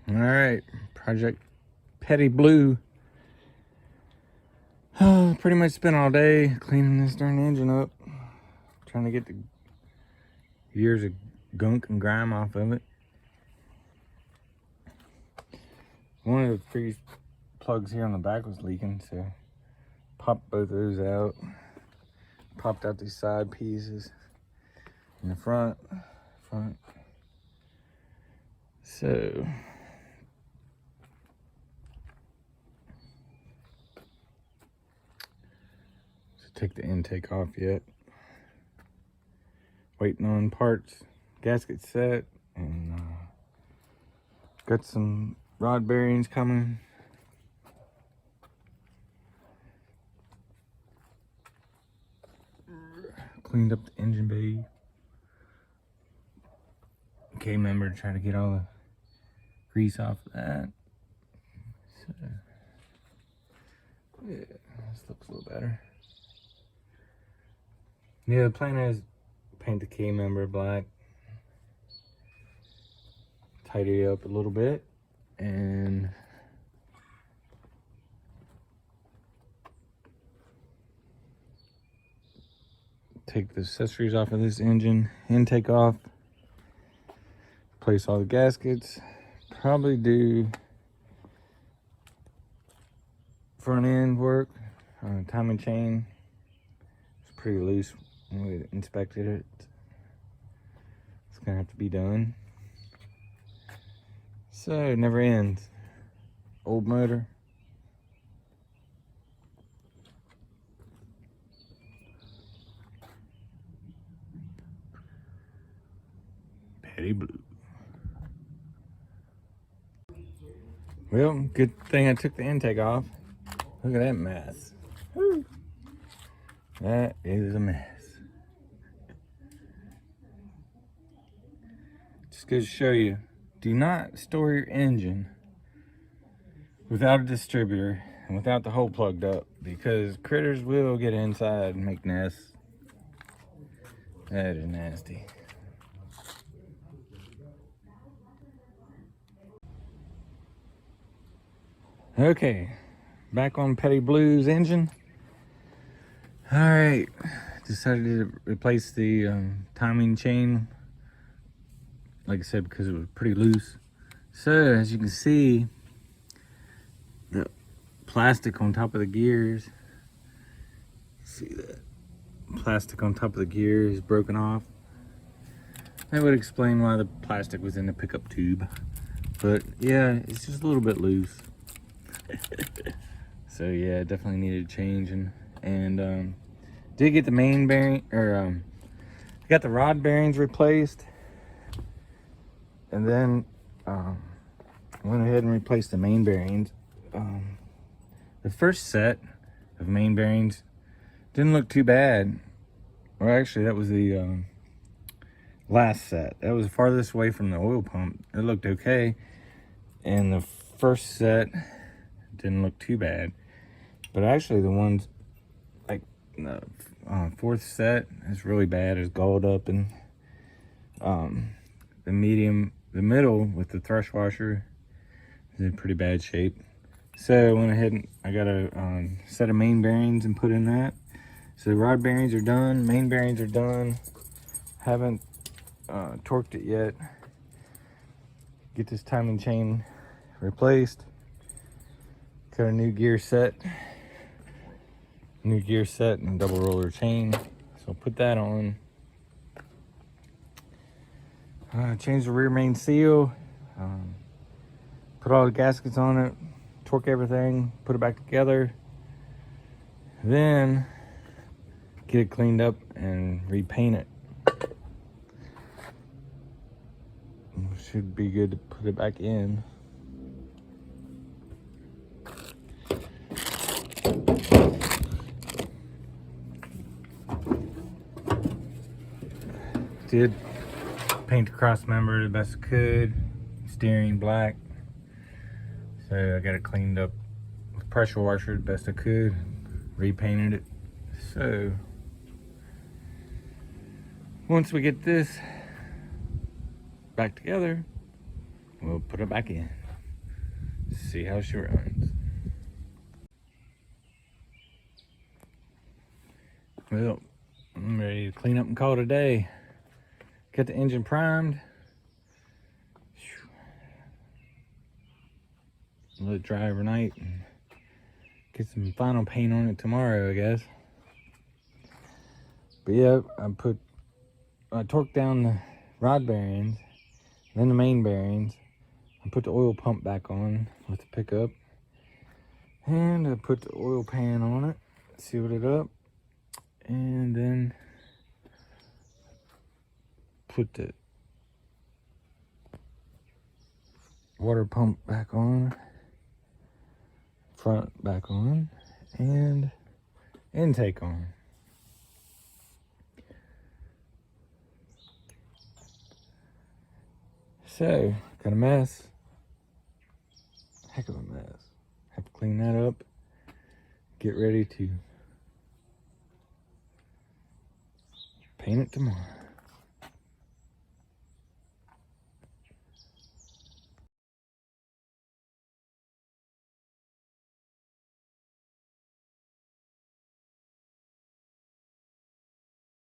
All right, Project Petty Blue. Pretty much spent all day cleaning this darn engine up, trying to get the years of gunk and grime off of it. One of the freeze plugs here on the back was leaking, so popped both of those out. Popped out these side pieces in the front. So take the intake off yet. Waiting on parts, gasket set, and got some rod bearings coming. Cleaned up the engine bay. K-member, try to get all the grease off of that. So, yeah, this looks a little better. Yeah, the plan is paint the K-member black, tidy it up a little bit, and take the accessories off of this engine, intake off, replace all the gaskets, probably do front end work, timing chain. It's pretty loose when we inspected it. It's gonna have to be done. So it never ends. Old motor. Petty Blue. Well, good thing I took the intake off. Look at that mess. Woo. That is a mess. Just goes to show you, do not store your engine without a distributor and without the hole plugged up, because critters will get inside and make nests. That is nasty. Okay, back on Petty Blue's engine. All right, decided to replace the timing chain, like I said, because it was pretty loose. So as you can see, the plastic on top of the gears, see that plastic on top of the gear is broken off. That would explain why the plastic was in the pickup tube, but yeah, it's just a little bit loose. So yeah, definitely needed changing. And did get the main bearing, or got the rod bearings replaced, and then went ahead and replaced the main bearings. The first set of main bearings didn't look too bad. Well, actually, that was the last set. That was farthest away from the oil pump. It looked okay. And the first set didn't look too bad. But actually, the ones, like the fourth set is really bad. It's galled up. And the middle with the thrush washer is in pretty bad shape. So I went ahead and I got a set of main bearings and put in that. So the rod bearings are done, main bearings are done. Haven't torqued it yet. Get this timing chain replaced. Got a new gear set and a double roller chain. So I'll put that on. Change the rear main seal. Put all the gaskets on it. Torque everything. Put it back together. Then get it cleaned up and repaint it. Should be good to put it back in. Did paint the cross member the best I could. Steering black. So I got it cleaned up with pressure washer the best I could. Repainted it. So once we get this back together, we'll put it back in. see how she runs. Well, I'm ready to clean up and call it a day. Got the engine primed. Let it dry overnight and get some final paint on it tomorrow, I guess. But yeah, I torqued down the rod bearings, then the main bearings. I put the oil pump back on with the pickup, and I put the oil pan on it, sealed it up, and then put the water pump back on, front back on, and intake on. So, got a mess. Heck of a mess. Have to clean that up. Get ready to paint it tomorrow.